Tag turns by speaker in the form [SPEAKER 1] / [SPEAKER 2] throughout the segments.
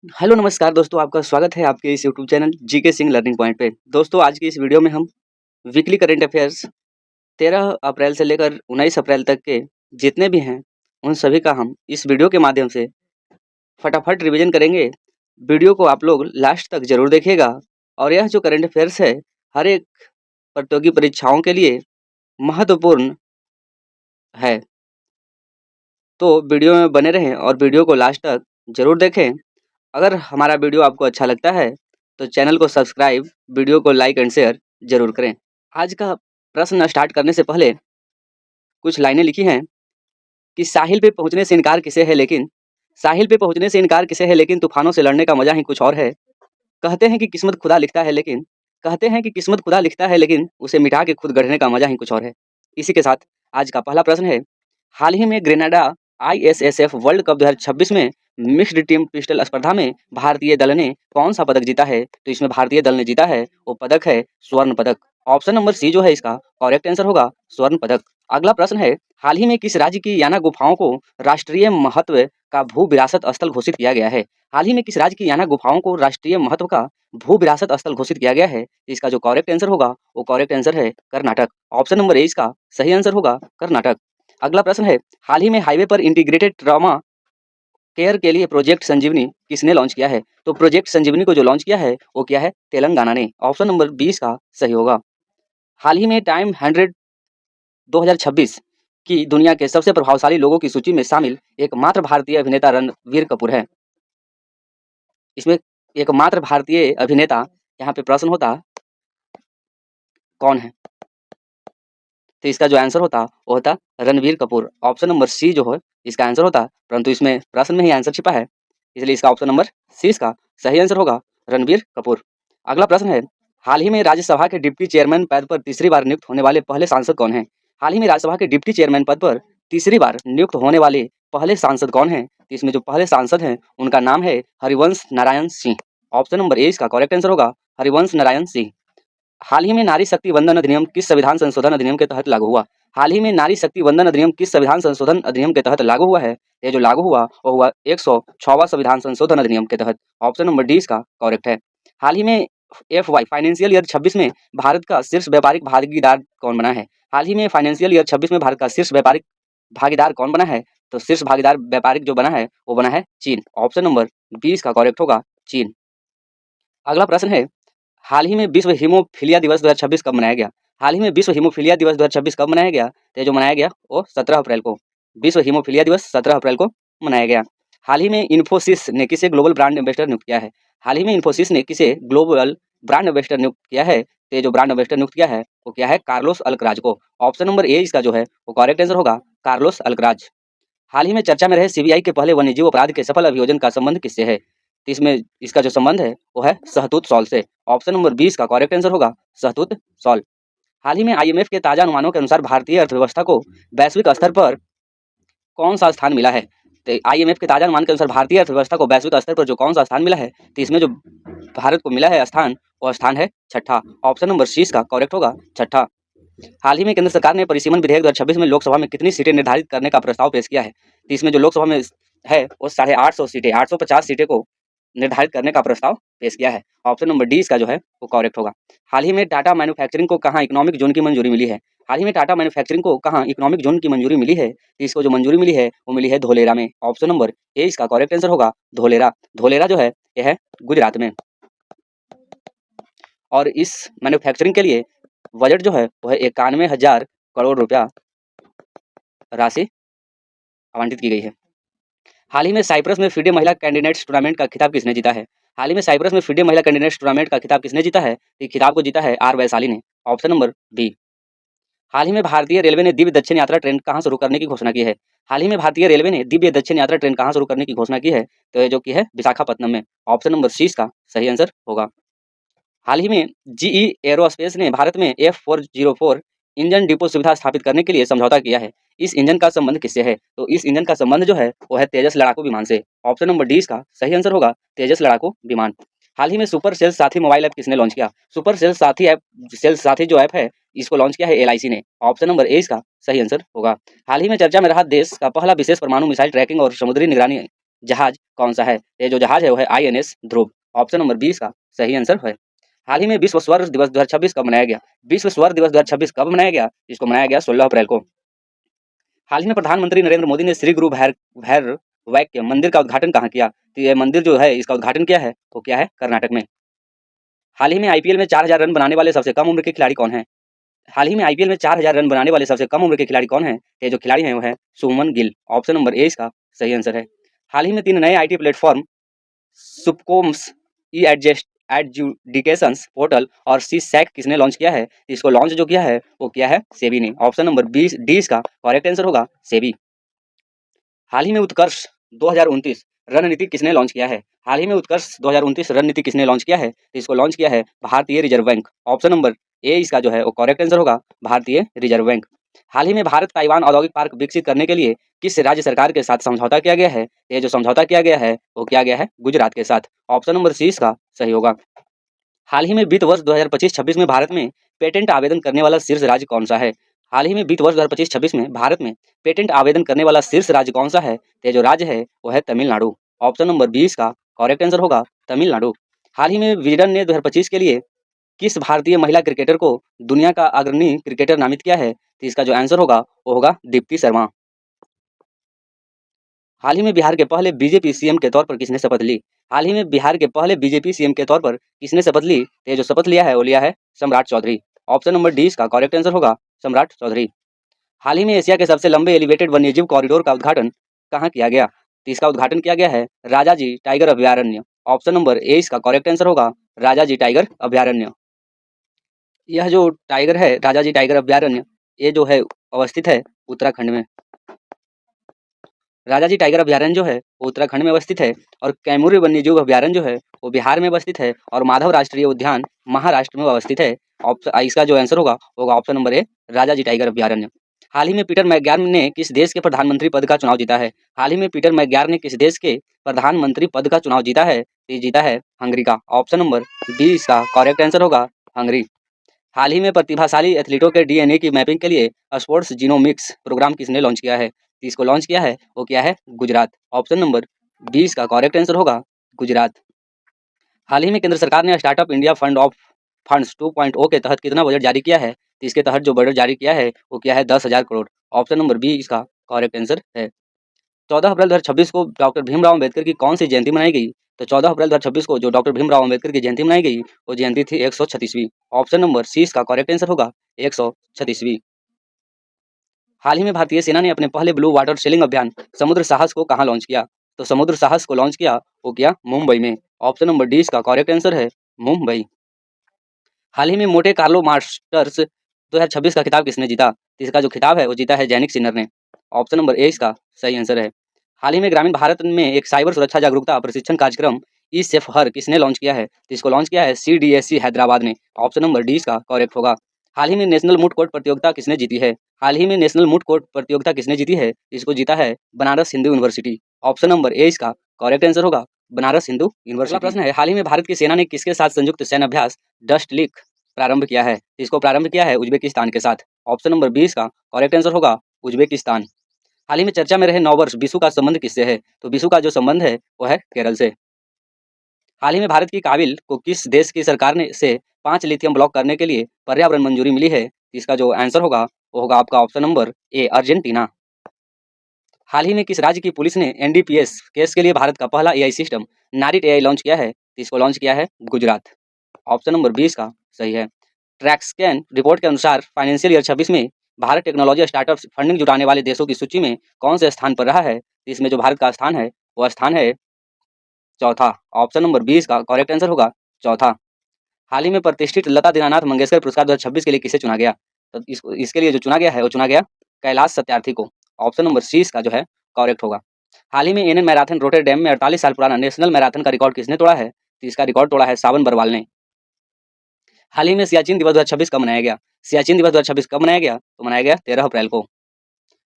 [SPEAKER 1] Hello नमस्कार दोस्तों, आपका स्वागत है आपके इस YouTube channel GK Singh learning point पे। दोस्तों, आज की इस वीडियो में हम वीकली करंट अफेयर्स 13 अप्रैल से लेकर 19 अप्रैल तक के जितने भी हैं उन सभी का हम इस वीडियो के माध्यम से फटाफट रिवीजन करेंगे। वीडियो को आप लोग लास्ट तक जरूर देखिएगा और यह जो करंट अफेयर्स है हर एक प्रतियोगी परीक्षाओं के लिए महत्वपूर्ण है, तो वीडियो में बने रहें और वीडियो को लास्ट तक जरूर देखें। अगर हमारा वीडियो आपको अच्छा लगता है तो चैनल को सब्सक्राइब, वीडियो को लाइक एंड शेयर जरूर करें। आज का प्रश्न स्टार्ट करने से पहले कुछ लाइनें लिखी हैं कि साहिल पे पहुंचने से इनकार किसे है लेकिन साहिल पे पहुंचने से इनकार किसे है लेकिन तूफानों से लड़ने का मजा ही कुछ और है। कहते हैं कि किस्मत खुदा लिखता है लेकिन कहते हैं कि किस्मत खुदा लिखता है लेकिन उसे मिटा के खुद गढ़ने का मजा ही कुछ और है। इसी के साथ आज का पहला प्रश्न है, हाल ही में ग्रेनाडा ISSF वर्ल्ड कप 2026 में मिक्स्ड टीम पिस्टल स्पर्धा में भारतीय दल ने कौन सा पदक जीता है? तो इसमें भारतीय दल ने जीता है वो पदक है स्वर्ण पदक। ऑप्शन नंबर सी जो है इसका करेक्ट आंसर होगा स्वर्ण पदक। अगला प्रश्न है, हाल ही में किस राज्य की याना गुफाओं को राष्ट्रीय महत्व का भू विरासत स्थल घोषित किया गया है? हाल ही में किस राज्य की याना गुफाओं को राष्ट्रीय महत्व का भू विरासत स्थल घोषित किया गया है? इसका जो करेक्ट आंसर होगा वो करेक्ट आंसर है कर्नाटक। ऑप्शन नंबर ए इसका सही आंसर होगा कर्नाटक। अगला प्रश्न है, हाल ही में हाईवे पर इंटीग्रेटेड ट्रॉमा केयर के लिए प्रोजेक्ट संजीवनी किसने लॉन्च किया है? तो प्रोजेक्ट संजीवनी को जो लॉन्च किया है वो क्या है? तेलंगाना ने। ऑप्शन नंबर 20 का सही होगा। हाल ही में टाइम 100 2026 की दुनिया के सबसे प्रभावशाली लोगों की सूची में शामिल एकमात्र भारतीय अभिनेता रणवीर कपूर है। इसमें एकमात्र भारतीय अभिनेता यहाँ पे प्रश्न होता कौन है? तो इसका जो आंसर होता वो होता Ranveer Kapoor. Option number C जो है इसका आंसर होता, परंतु इसमें प्रश्न में ही आंसर छिपा है, इसलिए इसका ऑप्शन नंबर सी इसका सही आंसर होगा रणवीर कपूर। अगला प्रश्न है, हाल ही में राज्यसभा के डिप्टी चेयरमैन पद पर तीसरी बार नियुक्त होने वाले पहले सांसद कौन हैं? हाल ही में राज्यसभा के डिप्टी चेयरमैन पद पर तीसरी बार नियुक्त होने वाले पहले सांसद कौन हैं? तो इसमें जो पहले सांसद हैं उनका नाम है Harivansh Narayan Singh. Option number A इसका करेक्ट आंसर होगा हरिवंश नारायण सिंह। हाल ही में नारी शक्ति वंदन अधिनियम किस संविधान संशोधन अधिनियम के तहत लागू हुआ? हाल ही में नारी शक्ति वंदन अधिनियम किस संविधान संशोधन अधिनियम के तहत लागू हुआ है? ये जो लागू हुआ वो हुआ 106वां संविधान संशोधन अधिनियम के तहत। ऑप्शन नंबर डी इसका करेक्ट है। हाल ही में FY फाइनेंशियल ईयर 26 में भारत का शीर्ष व्यापारिक भागीदार कौन बना है? हाल ही में फाइनेंशियल ईयर 26 में भारत का शीर्ष व्यापारिक भागीदार कौन बना है? तो शीर्ष भागीदार व्यापारिक जो बना है वो बना है चीन। ऑप्शन नंबर बी इसका करेक्ट होगा चीन। अगला प्रश्न है, हाल ही में विश्व हीमोफीलिया दिवस 2026 कब मनाया गया? हाल ही में विश्व हीमोफीलिया दिवस 2026 कब मनाया गया? तो जो मनाया गया वो 17 अप्रैल को। विश्व हीमोफीलिया दिवस 17 अप्रैल को मनाया गया। हाल ही में इन्फोसिस ने किसे ग्लोबल ब्रांड एम्बेसडर नियुक्त किया है? हाल ही में इन्फोसिस ने किसे ग्लोबल ब्रांड एम्बेसडर नियुक्त किया है? तो जो ब्रांड एम्बेसडर नियुक्त किया है वो क्या है? कार्लोस अल्कराज को। ऑप्शन नंबर ए इसका जो है वो करेक्ट आंसर होगा कार्लोस अल्कराज। हाल ही में चर्चा में रहे CBI के पहले वन्यजीव अपराध के सफल अभियोजन का संबंध किससे है? तो इसमें इसका जो संबंध है वो है सहतूत सॉल से। ऑप्शन नंबर 20 का करेक्ट आंसर होगा सहतूत सॉल। हाल ही में IMF के ताजा अनुमानों के अनुसार भारतीय अर्थव्यवस्था को वैश्विक स्तर पर कौन सा स्थान मिला है? तो IMF के ताजा अनुमान के अनुसार भारतीय अर्थव्यवस्था को वैश्विक स्तर पर जो कौन सा स्थान मिला है, तो इसमें जो भारत को मिला है स्थान वो स्थान है छठा। ऑप्शन नंबर सी का करेक्ट होगा छठा। हाल ही में केंद्र सरकार ने परिसीमन विधेयक 2026 में लोकसभा में कितनी सीटें निर्धारित करने का प्रस्ताव पेश किया है? तो इसमें जो लोकसभा में है वो 850 सीटें 850 सीटें को निर्धारित करने का प्रस्ताव पेश किया है। ऑप्शन नंबर डी इसका जो है वो करेक्ट होगा। हाल ही में टाटा मैन्युफैक्चरिंग को कहाँ इकोनॉमिक जोन की मंजूरी मिली है? हाल ही में टाटा मैन्युफैक्चरिंग को कहाँ इकोनॉमिक जोन की मंजूरी मिली है? तो इसको जो मंजूरी मिली है वो मिली है धोलेरा में। ऑप्शन नंबर ए इसका करेक्ट आंसर होगा धोलेरा। धोलेरा जो है यह है गुजरात में। और इस मैन्युफैक्चरिंग के लिए बजट जो है वह 91,000 करोड़ रुपया राशि आवंटित की गई है। हाल ही में साइप्रस में FIDE महिला कैंडिडेट्स टूर्नामेंट का खिताब किसने जीता है? हाल ही में साइप्रस में FIDE महिला कैंडिडेट्स टूर्नामेंट का खिताब किसने जीता है? तो खिताब को जीता है आर वैशाली ने। Option number B. हाल ही में भारतीय रेलवे ने दिव्य दक्षिण यात्रा ट्रेन कहाँ शुरू करने की घोषणा की है? हाल ही में भारतीय रेलवे ने दिव्य दक्षिण यात्रा ट्रेन कहाँ शुरू करने की घोषणा की है? तो जो की है विशाखापट्टनम में। ऑप्शन नंबर सी का सही आंसर होगा। हाल ही में GE एरोस्पेस ने भारत में F404 इंजन डिपो सुविधा स्थापित करने के लिए समझौता किया है। इस इंजन का संबंध किससे है? तो इस इंजन का संबंध जो है वो है तेजस लड़ाकू विमान से। ऑप्शन नंबर डी इसका सही आंसर होगा तेजस लड़ाकू विमान। हाल ही में सुपर सेल्स साथी मोबाइल ऐप किसने लॉन्च किया? सुपर सेल्स साथी जो ऐप है इसको लॉन्च किया है LIC ने। ऑप्शन नंबर ए इसका सही आंसर होगा। हाल ही में चर्चा में रहा देश का पहला विशेष परमाणु मिसाइल ट्रैकिंग और समुद्री निगरानी जहाज कौन सा है? ये जो जहाज है वो है INS ध्रुव। ऑप्शन नंबर 20 का सही आंसर है। हाल ही में विश्व स्वर दिवस 2026 कब मनाया गया? विश्व स्वर दिवस 2026 कब मनाया गया? इसको मनाया गया 16 अप्रैल को। हाल ही में प्रधानमंत्री नरेंद्र मोदी ने श्री गुरु भैरवैक्य मंदिर का उद्घाटन कहाँ किया? तो ये मंदिर जो है इसका उद्घाटन किया है वो क्या है? कर्नाटक में। हाल ही में IPL में 4000 रन बनाने वाले सबसे कम उम्र के खिलाड़ी कौन है? हाल ही में IPL में 4000 रन बनाने वाले सबसे कम उम्र के खिलाड़ी कौन है? ये जो खिलाड़ी हैं वो है Shubman Gill. Option number A इसका सही आंसर है। हाल ही में 3 नए IT प्लेटफॉर्म सुपकोम्स, ई एडजुडिकेशंस पोर्टल और सी सैक किसने लॉन्च किया है? इसको लॉन्च जो किया है वो किया है सेबी ने। ऑप्शन नंबर 20 डी इसका करेक्ट आंसर होगा सेबी। हाल ही में उत्कर्ष 2029 रणनीति किसने लॉन्च किया है? हाल ही में उत्कर्ष 2029 रणनीति किसने लॉन्च किया है? तो इसको लॉन्च किया है भारतीय reserve bank. Option number A इसका जो है वो करेक्ट आंसर होगा भारतीय रिजर्व बैंक। हाल ही में भारत ताइवान औद्योगिक पार्क विकसित करने के लिए किस राज्य सरकार के साथ समझौता किया गया है? ये जो समझौता किया गया है वो किया गया है गुजरात के साथ। ऑप्शन नंबर सी इसका सही होगा। हाल ही में वित्त वर्ष 2025-26 में भारत में पेटेंट आवेदन करने वाला शीर्ष राज्य कौन सा है? हाल ही में वित्त वर्ष 2025-26 में भारत में पेटेंट आवेदन करने वाला शीर्ष राज्य कौन सा है? ये जो राज्य है वो है तमिलनाडु। ऑप्शन नंबर 20 का करेक्ट आंसर होगा तमिलनाडु। हाल ही में विजडन ने 2025 के लिए किस भारतीय महिला क्रिकेटर को दुनिया का अग्रणी क्रिकेटर नामित किया है? तो इसका जो आंसर होगा वो होगा दीप्ति शर्मा। हाल ही में बिहार के पहले बीजेपी सीएम के तौर पर किसने शपथ ली? हाल ही में बिहार के पहले बीजेपी सीएम के तौर पर किसने शपथ ली? तो ये जो शपथ लिया है वो लिया है सम्राट चौधरी। ऑप्शन नंबर डी इसका करेक्ट आंसर होगा सम्राट चौधरी। हाल ही में एशिया के सबसे लंबे एलिवेटेड वन्यजीव कॉरिडोर का उद्घाटन कहाँ किया गया? तो इसका उद्घाटन किया गया है राजाजी टाइगर अभयारण्य। ऑप्शन नंबर ए इसका करेक्ट आंसर होगा राजाजी टाइगर अभयारण्य। यह जो टाइगर है राजाजी टाइगर अभयारण्य ये जो है अवस्थित है उत्तराखंड में। राजाजी टाइगर अभयारण्य जो है वो उत्तराखंड में अवस्थित है और कैमूर वन्यजीव अभयारण्य जो है वो बिहार में अवस्थित है और माधव राष्ट्रीय उद्यान महाराष्ट्र में अवस्थित है। इसका जो आंसर होगा option number A Rajaji tiger अभयारण्य। हाल ही में पीटर मैकग्यार ने किस देश के प्रधानमंत्री पद का चुनाव जीता है? हाल ही में पीटर मैकग्यार ने किस देश के प्रधानमंत्री पद का चुनाव जीता है? ये जीता है हंगरी का। ऑप्शन नंबर बी इसका करेक्ट आंसर होगा हंगरी। हाल ही में प्रतिभाशाली एथलीटों के DNA की मैपिंग के लिए स्पोर्ट्स जीनोमिक्स प्रोग्राम किसने लॉन्च किया है? इसको लॉन्च किया है वो क्या है गुजरात। ऑप्शन नंबर 20 का करेक्ट आंसर होगा गुजरात। हाल ही में केंद्र सरकार ने स्टार्टअप इंडिया फंड्स 2.0 के तहत कितना बजट जारी किया है? तो इसके तहत जो बजट जारी किया है वो क्या है 10,000 करोड़। ऑप्शन नंबर बी इसका करेक्ट आंसर है। 14 अप्रैल 2026 को डॉक्टर भीमराव अम्बेडकर की कौन सी जयंती मनाई गई? तो 14 अप्रैल 2026 को जो डॉक्टर भीमराव अम्बेडकर की जयंती मनाई गई वो जयंती थी 136वीं। ऑप्शन नंबर सी इसका करेक्ट आंसर होगा 136वीं। हाल ही में भारतीय सेना ने अपने पहले ब्लू वाटर सेलिंग अभियान समुद्र साहस को कहाँ लॉन्च किया? तो समुद्र साहस को लॉन्च किया वो किया मुंबई में। ऑप्शन नंबर डी इसका करेक्ट आंसर है मुंबई। हाल ही में मोटे कार्लो मास्टर्स 2026 का खिताब किसने जीता? तो इसका जो खिताब है वो जीता है जैनिक सिन्नर ने। ऑप्शन नंबर ए इसका सही आंसर है। हाल ही में ग्रामीण भारत में एक साइबर सुरक्षा जागरूकता प्रशिक्षण कार्यक्रम ई सेफ हर किसने लॉन्च किया है? तो इसको लॉन्च किया है CDSC हैदराबाद ने। ऑप्शन नंबर डी इसका करेक्ट होगा। हाल ही में नेशनल मूट कोर्ट प्रतियोगिता किसने जीती है? हाल ही में नेशनल मूट कोर्ट प्रतियोगिता किसने जीती है? इसको जीता है Banaras Hindu university. Option number A इसका करेक्ट आंसर होगा बनारस हिंदू यूनिवर्सिटी। प्रश्न है हाल ही में भारत की सेना ने किसके साथ संयुक्त सैन्य अभ्यास डस्ट लीक प्रारंभ किया है? इसको प्रारंभ किया है उज्बेकिस्तान के साथ। ऑप्शन नंबर 20 का करेक्ट आंसर होगा उज्बेकिस्तान। हाल ही में चर्चा में रहे नववर्ष विशु का संबंध किससे है? तो विशु का जो संबंध है वो है केरल से। हाल ही में भारत की काबिल को किस देश की सरकार ने से 5 लिथियम ब्लॉक करने के लिए पर्यावरण मंजूरी मिली है? इसका जो आंसर होगा वो होगा आपका ऑप्शन नंबर ए अर्जेंटीना। हाल ही में किस राज्य की पुलिस ने NDPS केस के लिए भारत का पहला AI system night AI launch किया है? इसको लॉन्च किया है गुजरात। ऑप्शन नंबर 20 का सही है। ट्रैक्सकैन रिपोर्ट के अनुसार फाइनेंशियल ईयर 26 में भारत टेक्नोलॉजी स्टार्टअप्स फंडिंग जुटाने वाले देशों की सूची में कौन से स्थान पर रहा है? इसमें जो भारत का स्थान है वो स्थान है चौथा। ऑप्शन नंबर 20 का करेक्ट आंसर होगा चौथा। हाल ही में प्रतिष्ठित लता दीनानाथ मंगेशकर पुरस्कार 2026 के लिए किसे चुना गया? तो इसके लिए जो चुना गया है वो चुना गया कैलाश सत्यार्थी को। ऑप्शन नंबर सी इसका जो है करेक्ट होगा। हाल ही में एनएन मैराथन रोटरडैम में 48 साल पुराना नेशनल मैराथन का रिकॉर्ड किसने तोड़ा है? तो इसका रिकॉर्ड तोड़ा है सावन बरवाल ने। हाल ही में सियाचिन दिवस 2026 कब मनाया गया? सियाचिन दिवस 2026 कब मनाया गया? तो मनाया गया 13 अप्रैल को।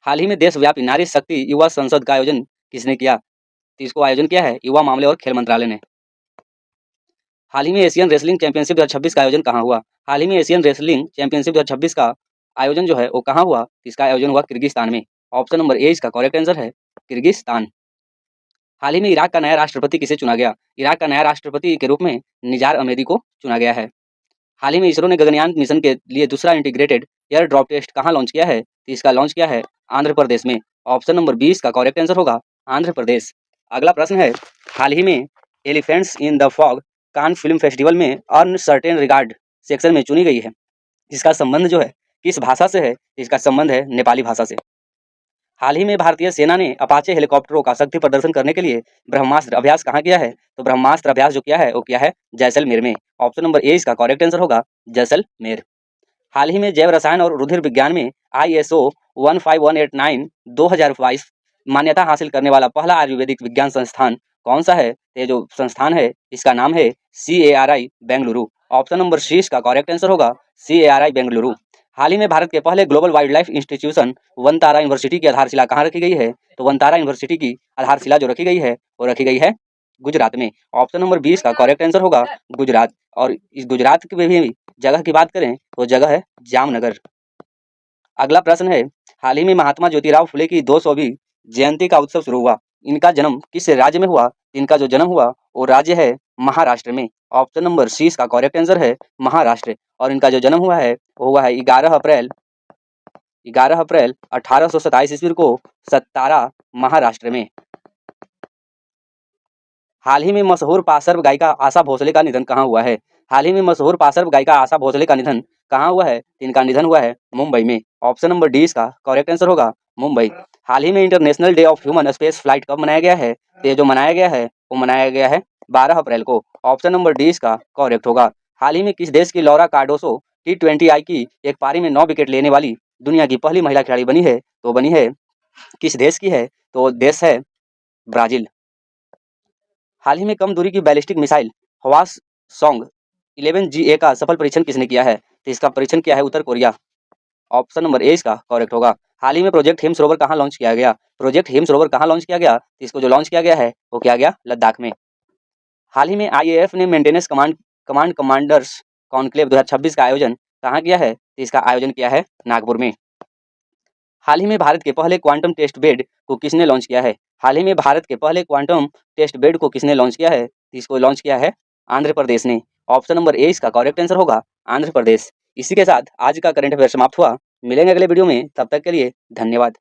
[SPEAKER 1] हाल ही में देशव्यापी नारी शक्ति युवा संसद का आयोजन किसने किया? तो इसको आयोजन किया है युवा मामले और खेल मंत्रालय ने। हाल ही में एशियन रेसलिंग चैंपियनशिप 2026 का आयोजन कहाँ हुआ? हाल ही में एशियन रेसलिंग चैंपियनशिप 2026 का आयोजन जो है वो कहाँ हुआ? इसका आयोजन हुआ किर्गिस्तान में। ऑप्शन नंबर ए इसका करेक्ट आंसर है किर्गिस्तान। हाल ही में इराक का नया राष्ट्रपति किसे चुना गया? इराक का नया राष्ट्रपति के रूप में निजार अहमदी को चुना गया है। हाल ही में इसरो ने गगनयान मिशन के लिए दूसरा इंटीग्रेटेड एयर ड्रॉप टेस्ट कहाँ लॉन्च किया है? तो इसका लॉन्च किया है आंध्र प्रदेश में। ऑप्शन नंबर 20 का करेक्ट आंसर होगा आंध्र प्रदेश। अगला प्रश्न है, हाल ही में elephants in the fog Cannes film festival में अर्न सर्टेन रिगार्ड सेक्शन में चुनी गई है। इसका संबंध जो है किस भाषा से है? इसका संबंध है नेपाली भाषा से। हाल ही में भारतीय सेना ने अपाचे हेलीकॉप्टरों का शक्ति प्रदर्शन करने के लिए ब्रह्मास्त्र अभ्यास कहाँ किया है? तो ब्रह्मास्त्र अभ्यास जो किया है वो किया है जैसलमेर में। ऑप्शन नंबर ए इसका करेक्ट आंसर होगा जैसलमेर। हाल ही में जैव रसायन और रुधिर विज्ञान में ISO 15189 2022 मान्यता हासिल करने वाला पहला आयुर्वेदिक विज्ञान संस्थान कौन सा है? ये जो संस्थान है इसका नाम है CARI Bengaluru. Option number C इसका करेक्ट आंसर होगा CARI बेंगलुरु। हाल ही में भारत के पहले global wildlife institution Vantara university की आधारशिला कहाँ रखी गई है? तो वनतारा यूनिवर्सिटी की आधारशिला जो रखी गई है वो रखी गई है गुजरात में। ऑप्शन नंबर 20 का करेक्ट आंसर होगा गुजरात। और इस गुजरात की भी जगह की बात करें तो जगह है जामनगर। अगला प्रश्न है, हाल ही में महात्मा ज्योतिराव फुले की 200वीं जयंती का उत्सव शुरू हुआ। इनका जन्म किस राज्य में हुआ? इनका जो जन्म हुआ वो राज्य है महाराष्ट्र में। ऑप्शन नंबर सी इसका करेक्ट आंसर है महाराष्ट्र। और इनका जो जन्म हुआ है वो हुआ है 11 अप्रैल 1827 ईस्वी को सत्तारा महाराष्ट्र में। हाल ही में मशहूर पार्श्व गायिका आशा भोसले का निधन कहाँ हुआ है? हाल ही में मशहूर पार्श्व गायिका आशा भोसले का निधन कहाँ हुआ है? इनका निधन हुआ है मुंबई में। ऑप्शन नंबर डी इसका करेक्ट आंसर होगा मुंबई। हाल ही में international day of human space flight कब मनाया गया है? तो ये जो मनाया गया है वो मनाया गया है 12 अप्रैल को। ऑप्शन नंबर डी इसका करेक्ट होगा। हाल ही में किस देश की लौरा कार्डोसो T20I की एक पारी में 9 विकेट लेने वाली दुनिया की पहली महिला खिलाड़ी बनी है? तो बनी है किस देश की है? तो देश है ब्राजील। हाल ही में कम दूरी की बैलिस्टिक मिसाइल हवास सॉन्ग 11GA का सफल परीक्षण किसने किया है? तो इसका परीक्षण किया है उत्तर कोरिया। ऑप्शन नंबर ए इसका करेक्ट होगा। हाल ही में प्रोजेक्ट हिम्स रोवर कहाँ लॉन्च किया गया? प्रोजेक्ट हिम्स रोवर कहाँ लॉन्च किया गया? तो इसको जो लॉन्च किया गया है वो किया गया लद्दाख में। हाल ही में IAF ने मेंटेनेंस कमांडर्स कॉन्क्लेव 2026 का आयोजन कहाँ किया है? तो इसका आयोजन किया है नागपुर में। हाल ही में भारत के पहले क्वांटम टेस्ट बेड को किसने लॉन्च किया है? हाल ही में भारत के पहले क्वांटम टेस्ट बेड को किसने लॉन्च किया है? तो इसको लॉन्च किया है आंध्र प्रदेश ने। ऑप्शन नंबर ए इसका करेक्ट आंसर होगा आंध्र प्रदेश। इसी के साथ आज का करंट अफेयर समाप्त हुआ। मिलेंगे अगले वीडियो में, तब तक के लिए धन्यवाद।